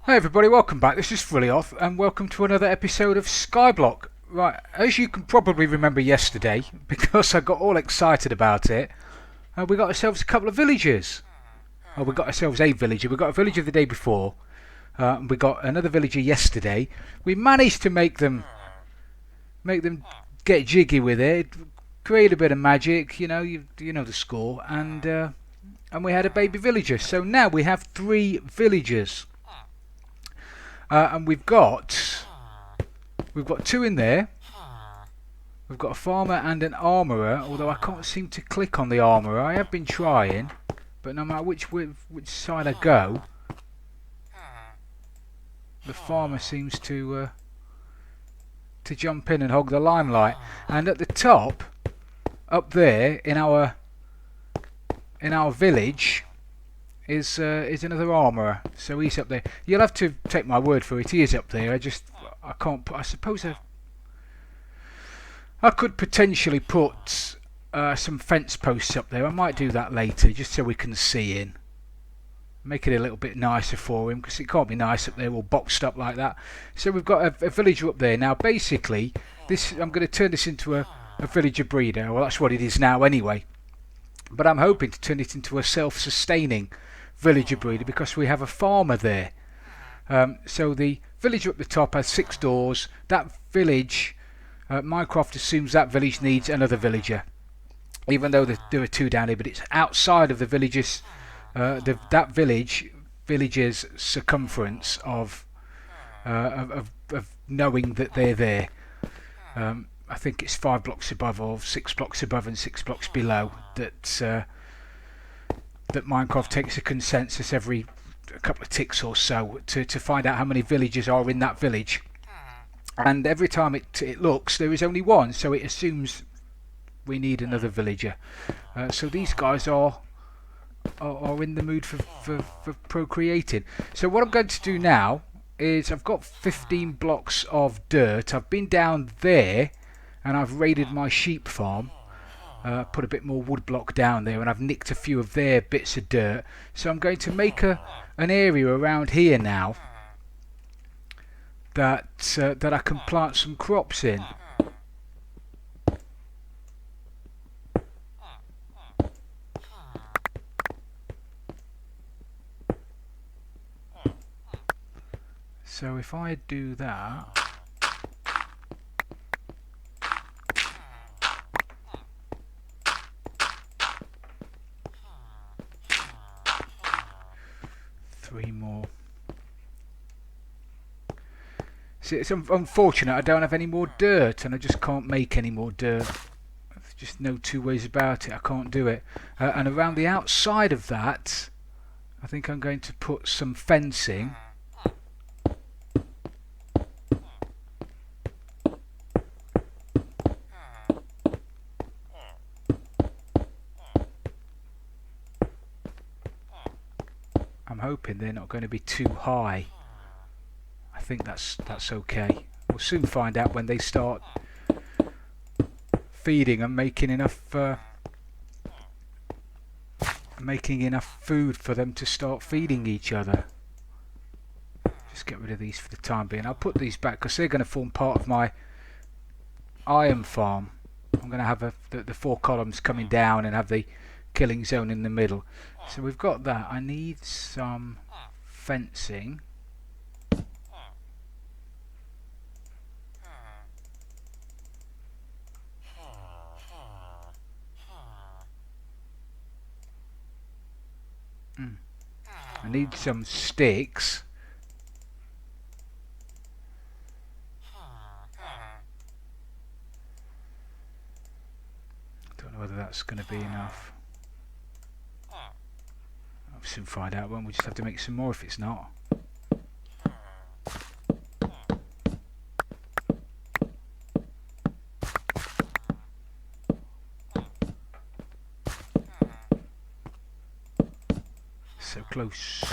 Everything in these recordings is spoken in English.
Hey everybody, welcome back. This is Frillioth and welcome to another episode of Skyblock. Right, as you can probably remember yesterday, because I got all excited about it, we got ourselves a couple of villagers. Oh, we got ourselves a villager. We got a villager the day before. We got another villager yesterday. We managed to make them get jiggy with it, create a bit of magic. You know the score, and we had a baby villager. So now we have 3 villagers. And we've got 2 in there. We've got a farmer and an armourer, although I can't seem to click on the armourer. I have been trying, but no matter which side I go, the farmer seems to jump in and hog the limelight. And at the top, up there in our village, is another armourer. So he's up there. You'll have to take my word for it. He is up there. I can't put. I suppose I could potentially put some fence posts up there. I might do that later, just so we can see in. Make it a little bit nicer for him, because it can't be nice up there all boxed up like that. So we've got a villager up there now. Basically, I'm going to turn this into a villager breeder. Well, that's what it is now anyway. But I'm hoping to turn it into a self-sustaining villager breeder, because we have a farmer there. So the villager up the top has 6 doors. That village, Minecraft assumes that village needs another villager, even though there are 2 down here. But it's outside of the village's village's circumference of knowing that they're there. I think it's 5 blocks above, or 6 blocks above and 6 blocks below, that Minecraft takes a consensus every couple of ticks or so to find out how many villagers are in that village. And every time it looks, there is only 1, so it assumes we need another villager. So these guys are in the mood for procreating. So what I'm going to do now is, I've got 15 blocks of dirt. I've been down there and I've raided my sheep farm. Put a bit more wood block down there, and I've nicked a few of their bits of dirt. So I'm going to make an area around here now that I can plant some crops in. So if I do that, three more. See, it's unfortunate I don't have any more dirt, and I just can't make any more dirt. There's just no 2 ways about it. I can't do it. And around the outside of that, I think I'm going to put some fencing. I'm hoping they're not going to be too high. I think that's okay. We'll soon find out when they start feeding and making enough food for them to start feeding each other. Just get rid of these for the time being. I'll put these back because they're going to form part of my iron farm. I'm going to have the 4 columns coming down and have the killing zone in the middle. So we've got that. I need some fencing. I need some sticks. Don't know whether that's going to be enough. I'll soon find out, won't we? Just have to make some more if it's not. So close.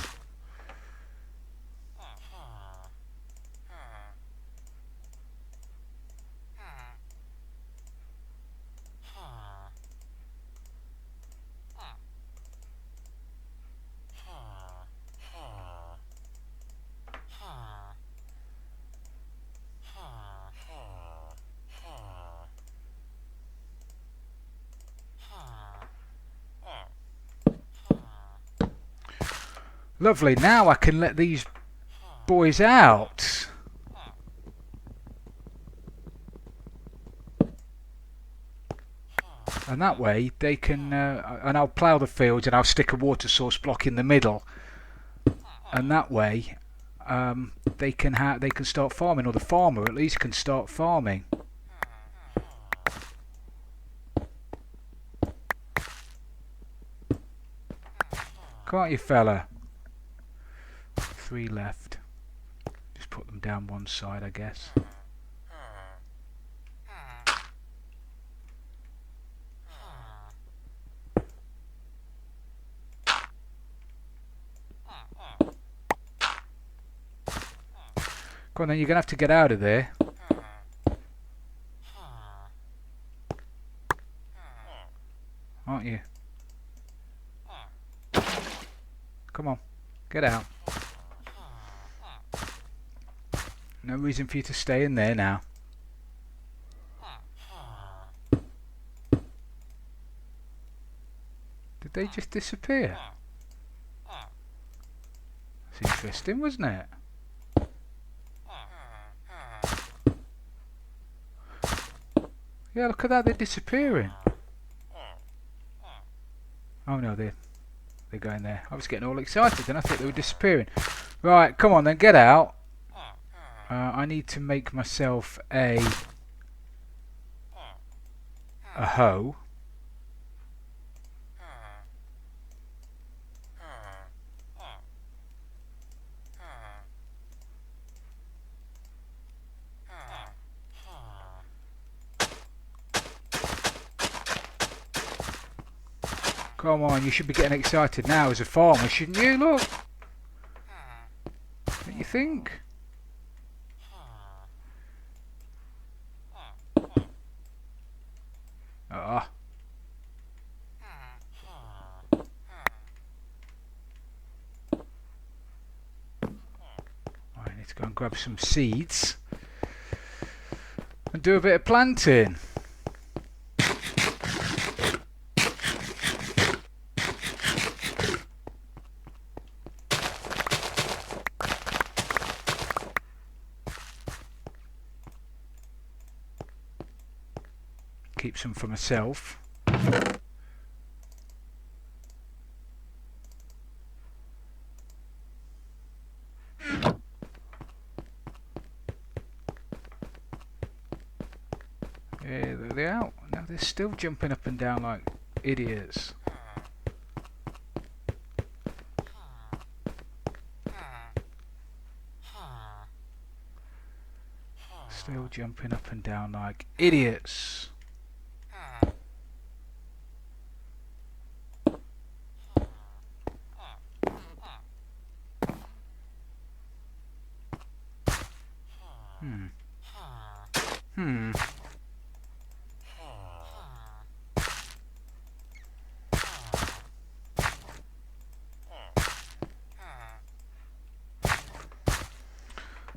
Lovely. Now I can let these boys out. And that way they can, and I'll plough the fields and I'll stick a water source block in the middle. And that way they can start farming, or the farmer at least can start farming. Can't you, fella? 3 left. Just put them down one side, I guess. Come on then, you're going to have to get out of there. Aren't you? Come on, get out. No reason for you to stay in there now. Did they just disappear? That's interesting, wasn't it? Yeah, look at that, they're disappearing. Oh no, they're going there. I was getting all excited and I thought they were disappearing. Right, come on then, get out. I need to make myself a hoe. Come on, you should be getting excited now as a farmer, shouldn't you? Look. Don't you think? Ah. I need to go and grab some seeds and do a bit of planting. Keep some for myself. Yeah, they're out. Now they're still jumping up and down like idiots. Still jumping up and down like idiots.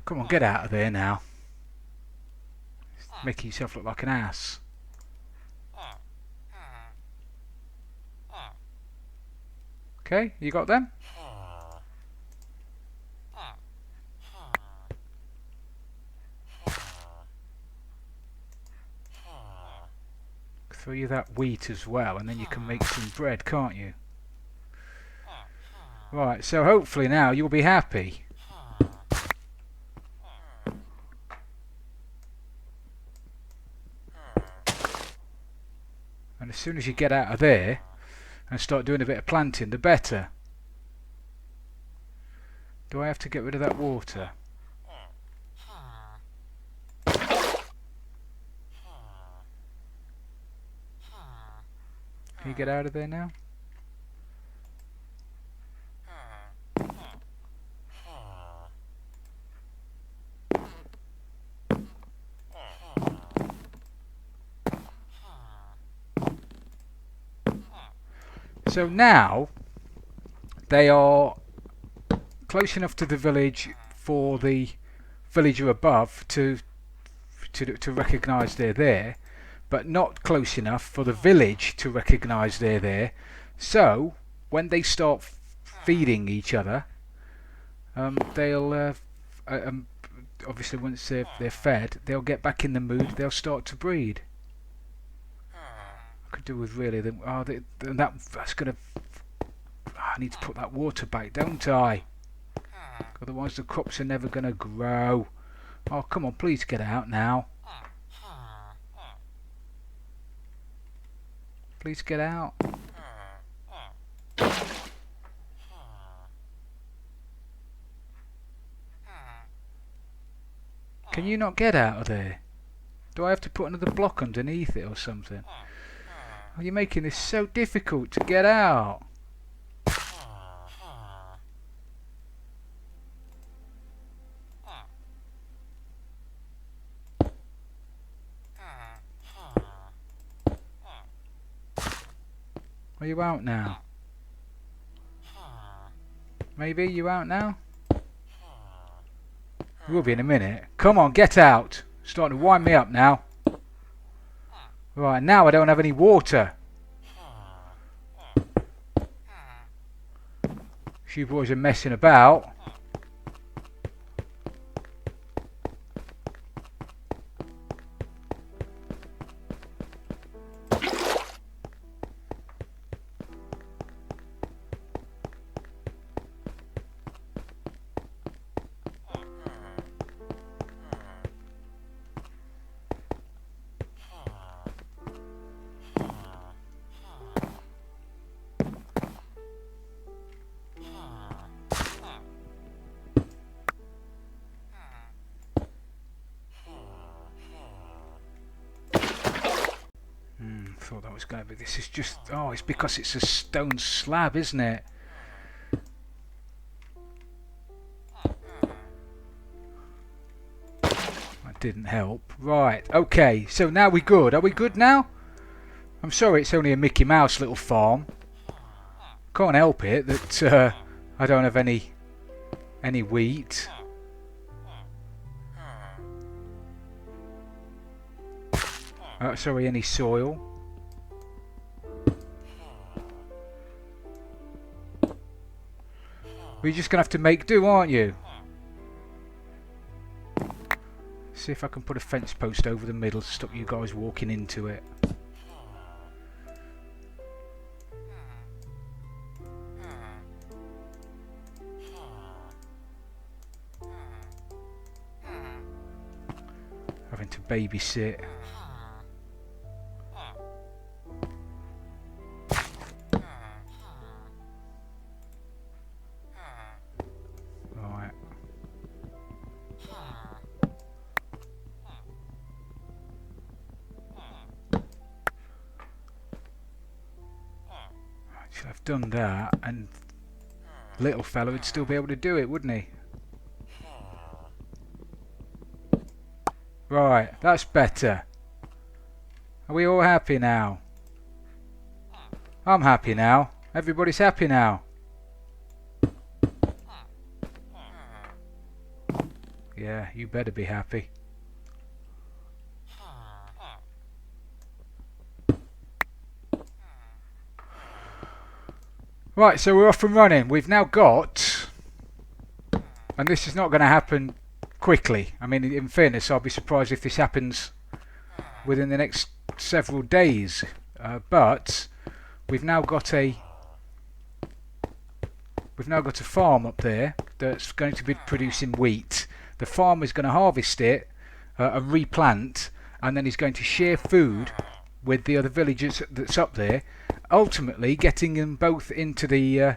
Come on, get out of there now. Making yourself look like an ass. Okay, you got them? Throw you that wheat as well, and then you can make some bread, can't you? Right, so hopefully now you'll be happy. And as soon as you get out of there and start doing a bit of planting, the better. Do I have to get rid of that water? Can you get out of there now? So now they are close enough to the village for the villager above to recognise they're there, but not close enough for the village to recognise they're there. So when they start feeding each other, they'll obviously once they're fed, they'll get back in the mood. They'll start to breed. I could do with really them. Oh, that's gonna. I need to put that water back, don't I? Otherwise, the crops are never gonna grow. Oh, come on, please get out now. Please get out. Can you not get out of there? Do I have to put another block underneath it or something? Oh, you're making this so difficult to get out. Are you out now? Maybe you out now? You will be in a minute. Come on, get out. Starting to wind me up now. Right, now I don't have any water. You boys are messing about. Thought that was going to be. This is just. Oh, it's because it's a stone slab, isn't it? That didn't help. Right. Okay. So now we're good. Are we good now? I'm sorry, it's only a Mickey Mouse little farm. Can't help it that I don't have any wheat. Sorry, any soil. You're just going to have to make do, aren't you? See if I can put a fence post over the middle to stop you guys walking into it. Having to babysit. I've done that, and little fella would still be able to do it, wouldn't he? Right, that's better. Are we all happy now? I'm happy now. Everybody's happy now. Yeah, you better be happy. Right, so we're off and running. We've now got, and this is not going to happen quickly. I mean, in fairness, I'll be surprised if this happens within the next several days. But we've now got a farm up there that's going to be producing wheat. The farmer's going to harvest it and replant, and then he's going to share food with the other villagers that's up there, ultimately getting them both into the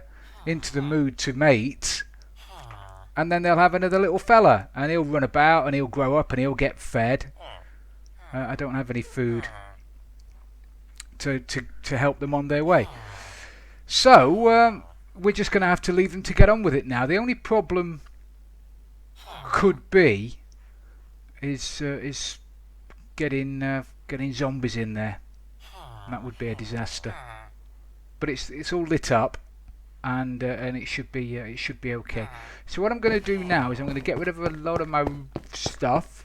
mood to mate, and then they'll have another little fella, and he'll run about and he'll grow up and he'll get fed. I don't have any food to help them on their way, so we're just going to have to leave them to get on with it now. The only problem could be is getting zombies in there. That would be a disaster. But it's all lit up, and it should be okay. So what I'm going to do now is I'm going to get rid of a lot of my stuff.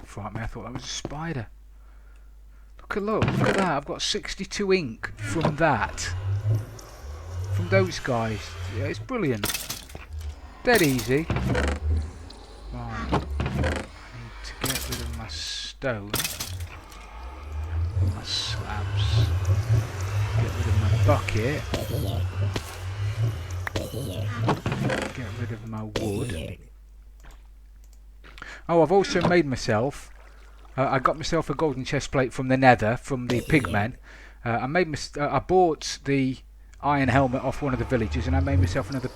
Fright me! I thought that was a spider. Look at that! I've got 62 ink from that. from those guys. Yeah, it's brilliant. Dead easy. Right. I need to get rid of my stone. My slabs. Get rid of my bucket. Get rid of my wood. Oh, I've also made myself. I got myself a golden chest plate from the Nether, from the pigmen. I bought the iron helmet off one of the villagers, and I made myself another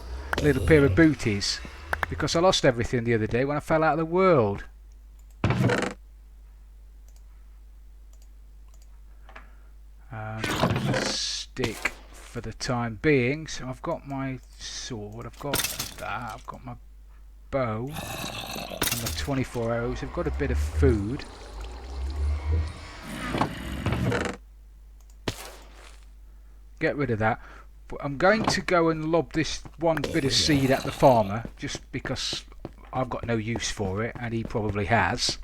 little pair of booties because I lost everything the other day when I fell out of the world. Stick for the time being. So I've got my sword. I've got that. I've got my bow and my 24 arrows. I've got a bit of food. Get rid of that. But I'm going to go and lob this one bit of seed at the farmer just because I've got no use for it and he probably has.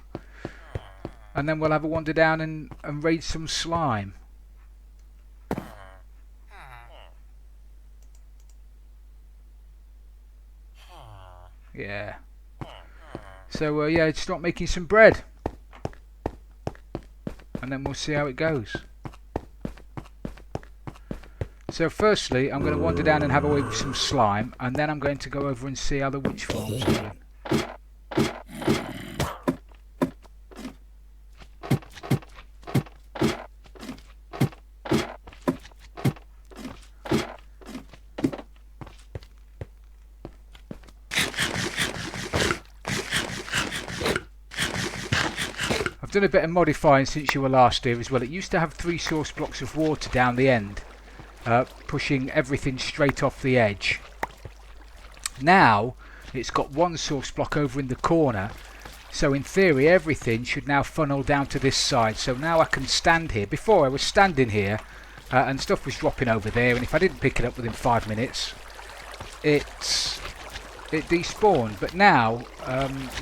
And then we'll have a wander down and raid some slime. Yeah. So yeah, start making some bread. And then we'll see how it goes. So firstly, I'm going to wander down and have a wee with some slime, and then I'm going to go over and see how the witch farm's going. I've done a bit of modifying since you were last here as well. It used to have 3 source blocks of water down the end. Pushing everything straight off the edge. Now it's got 1 source block over in the corner, so in theory everything should now funnel down to this side. So now I can stand here. Before I was standing here and stuff was dropping over there, and if I didn't pick it up within 5 minutes it despawned. But now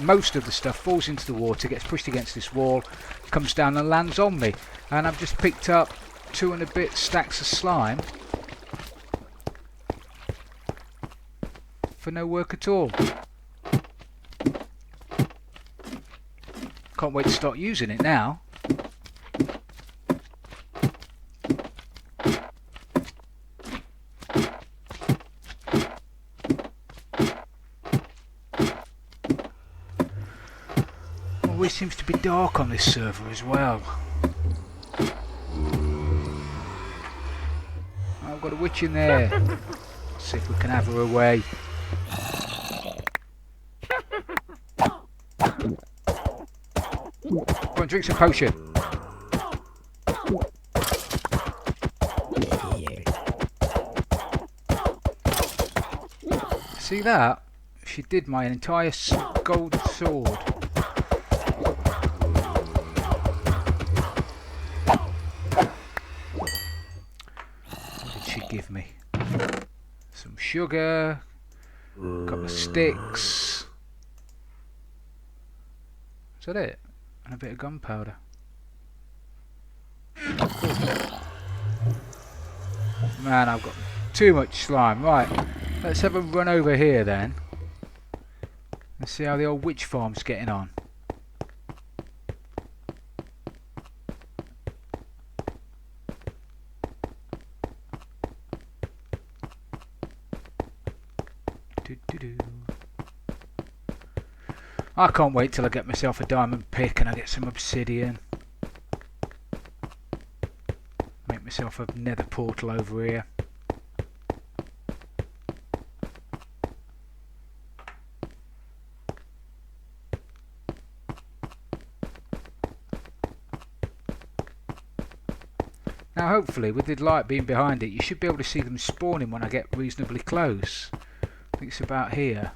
most of the stuff falls into the water, gets pushed against this wall, comes down and lands on me, and I've just picked up 2 and a bit stacks of slime for no work at all. Can't wait to start using it now. Always seems to be dark on this server as well. I've got a witch in there. Let's see if we can have her away. Go and drink some potion. See that? She did my entire gold sword. What did she give me? Some sugar, a couple of sticks. Is that it? And a bit of gunpowder. Man, I've got too much slime. Right, let's have a run over here then. Let's see how the old witch farm's getting on. I can't wait till I get myself a diamond pick and I get some obsidian. Make myself a nether portal over here. Now hopefully with the light being behind it you should be able to see them spawning when I get reasonably close. I think it's about here.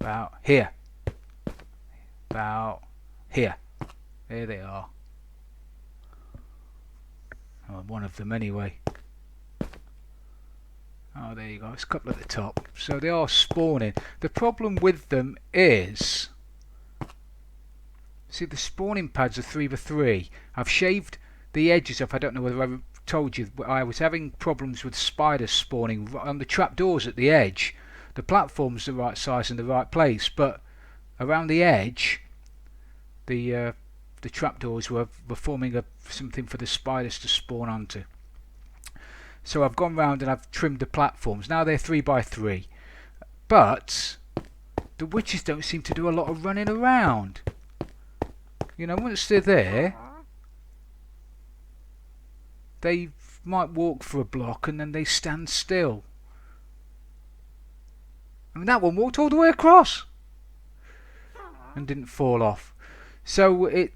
About here. About here. There they are. Oh, one of them anyway. Oh, there you go. It's a couple at the top. So they are spawning. The problem with them is See, the spawning pads are 3x3. I've shaved the edges off. I don't know whether I told you, but I was having problems with spiders spawning on the trapdoors at the edge. The platform's the right size and the right place, but around the edge, the trapdoors were forming something for the spiders to spawn onto. So I've gone round and I've trimmed the platforms. Now they're 3x3, but the witches don't seem to do a lot of running around. You know, once they're there, they might walk for a block and then they stand still. I mean, that one walked all the way across and didn't fall off. So I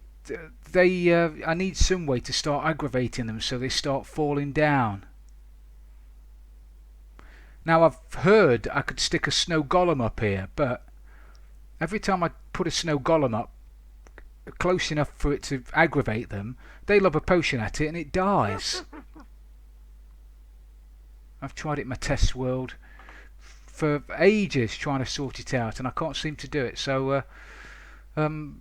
need some way to start aggravating them so they start falling down. Now, I've heard I could stick a snow golem up here, but every time I put a snow golem up close enough for it to aggravate them, they lob a potion at it and it dies. I've tried it in my test world for ages trying to sort it out and I can't seem to do it. So and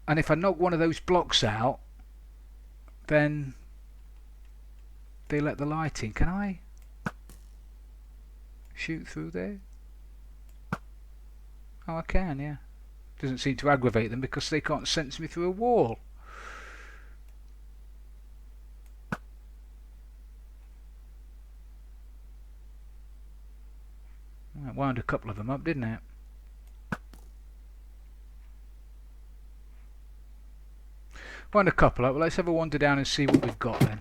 if I knock one of those blocks out, then they let the light in. Can I shoot through there? Oh, I can, yeah. Doesn't seem to aggravate them because they can't sense me through a wall. Well, it wound a couple of them up, didn't it? Wound a couple up. Well, let's have a wander down and see what we've got then.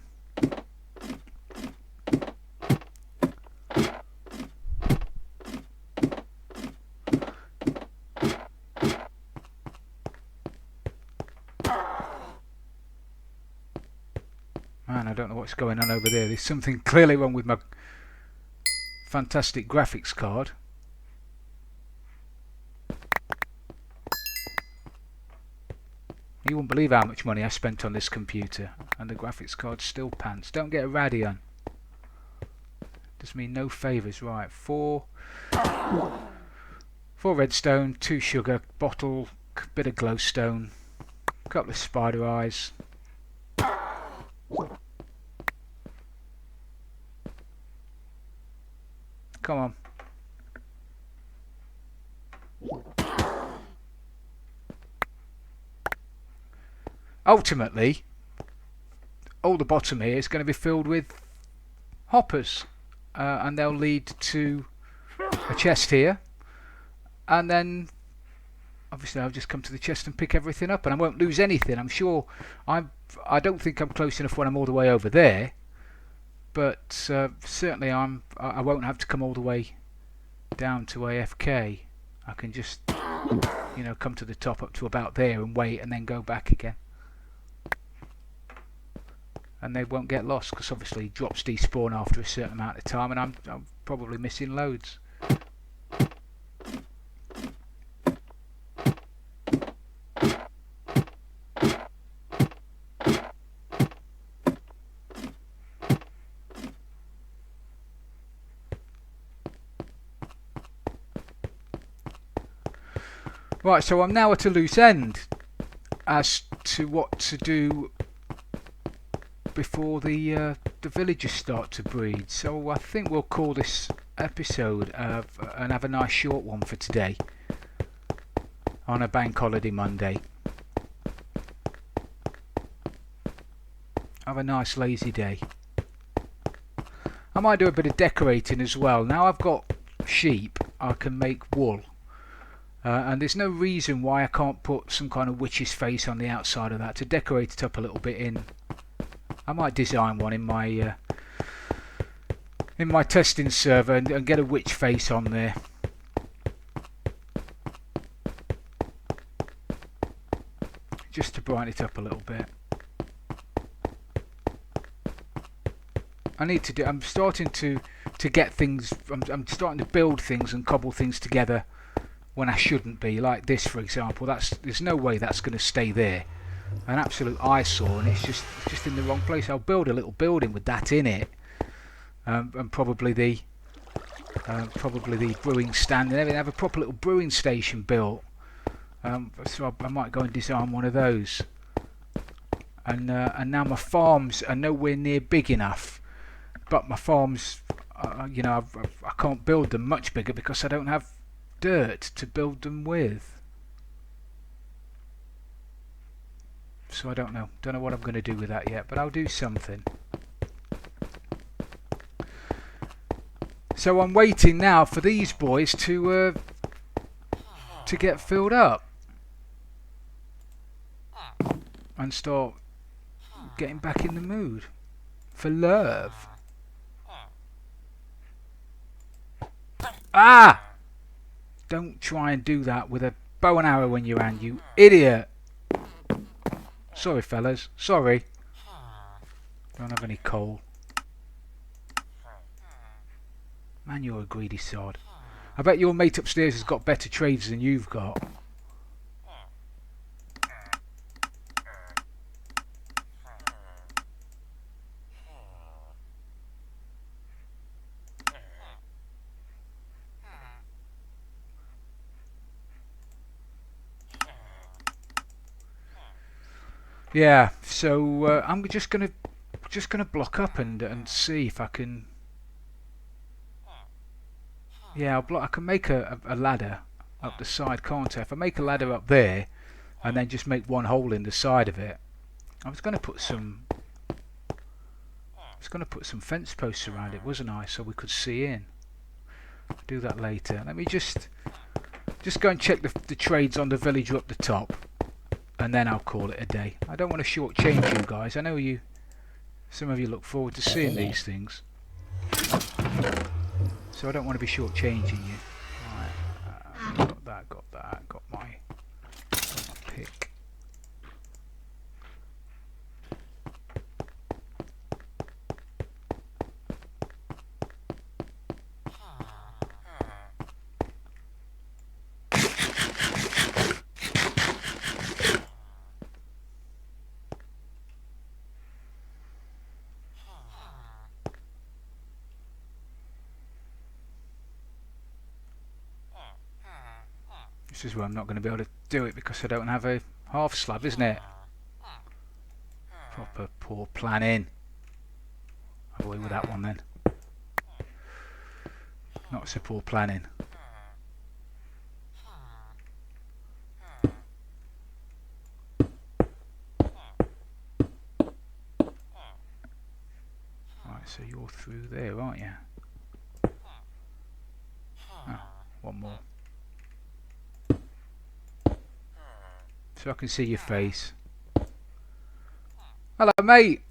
Man, I don't know what's going on over there. There's something clearly wrong with my fantastic graphics card. You wouldn't believe how much money I spent on this computer, and the graphics card's still pants. Don't get a Radeon. Does me no favours. Right, four redstone, 2 sugar, bottle, bit of glowstone, couple of spider eyes. Come on. Ultimately, all the bottom here is going to be filled with hoppers, and they'll lead to a chest here, and then obviously I'll just come to the chest and pick everything up, and I won't lose anything. I'm sure I don't think I'm close enough when I'm all the way over there, but certainly I won't have to come all the way down to AFK. I can just, you know, come to the top up to about there and wait and then go back again. And they won't get lost because obviously drops despawn after a certain amount of time, and I'm probably missing loads. Right, so I'm now at a loose end as to what to do before the villagers start to breed. So I think we'll call this episode and have a nice short one for today on a bank holiday Monday. Have a nice lazy day. I might do a bit of decorating as well. Now I've got sheep, I can make wool. And there's no reason why I can't put some kind of witch's face on the outside of that to decorate it up a little bit in. I might design one in my testing server and get a witch face on there. Just to brighten it up a little bit. I'm starting to get things, I'm starting to build things and cobble things together when I shouldn't be, like this for example. There's no way that's going to stay there. An absolute eyesore, and it's just in the wrong place. I'll build a little building with that in it, and probably the brewing stand and everything. Have a proper little brewing station built, So I might go and design one of those. And now my farms are nowhere near big enough, but my farms, you know, I can't build them much bigger because I don't have dirt to build them with. So I don't know what I'm going to do with that yet, but I'll do something. So I'm waiting now for these boys to get filled up and start getting back in the mood for love. Ah! Don't try and do that with a bow and arrow in your hand, you idiot. Sorry fellas, sorry. Don't have any coal. Man, you're a greedy sod. I bet your mate upstairs has got better trades than you've got. Yeah, so I'm just gonna block up and see if I can. Yeah, I can make a ladder up the side, can't I? If I make a ladder up there, and then just make one hole in the side of it. I was going to put some fence posts around it, wasn't I? So we could see in. I'll do that later. Let me just go and check the trades on the villager up the top, and then I'll call it a day. I don't want to shortchange you guys. I know some of you look forward to seeing these things. So I don't want to be shortchanging you. Right, got my pick. This is where I'm not going to be able to do it because I don't have a half slab, isn't it? Proper poor planning. I'll away with that one then. Not so poor planning. Right, so you're through there, aren't you? Oh, one more. So I can see your face. Hello, mate.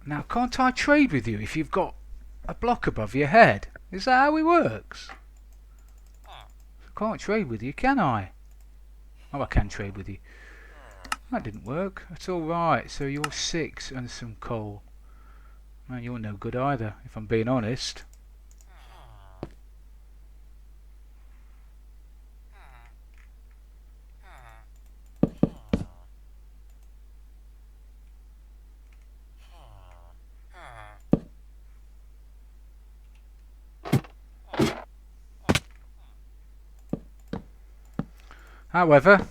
Now, can't I trade with you if you've got a block above your head? Is that how it works? I can't trade with you, can I? Oh, I can trade with you. That didn't work. That's alright. So you're 6 and some coal. Man, you're no good either, if I'm being honest. However,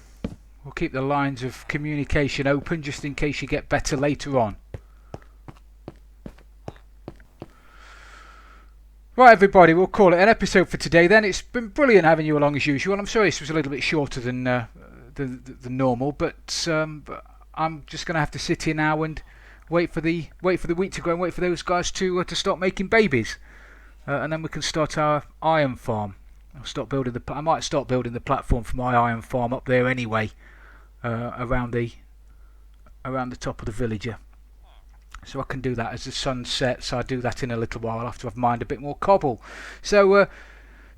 we'll keep the lines of communication open just in case you get better later on. Right everybody, we'll call it an episode for today then. It's been brilliant having you along as usual. I'm sorry this was a little bit shorter than the normal, but I'm just going to have to sit here now and wait for the wheat to grow and wait for those guys to start making babies. And then we can start our iron farm. I might start building the platform for my iron farm up there anyway, around the top of the villager. So I can do that as the sun sets. I'll do that in a little while after I've mined a bit more cobble. So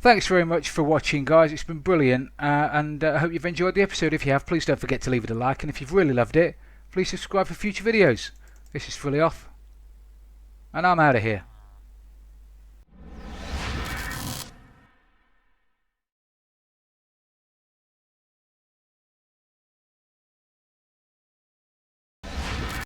thanks very much for watching, guys. It's been brilliant, and I hope you've enjoyed the episode. If you have, please don't forget to leave it a like, and if you've really loved it, please subscribe for future videos. This is Fully Off, and I'm out of here.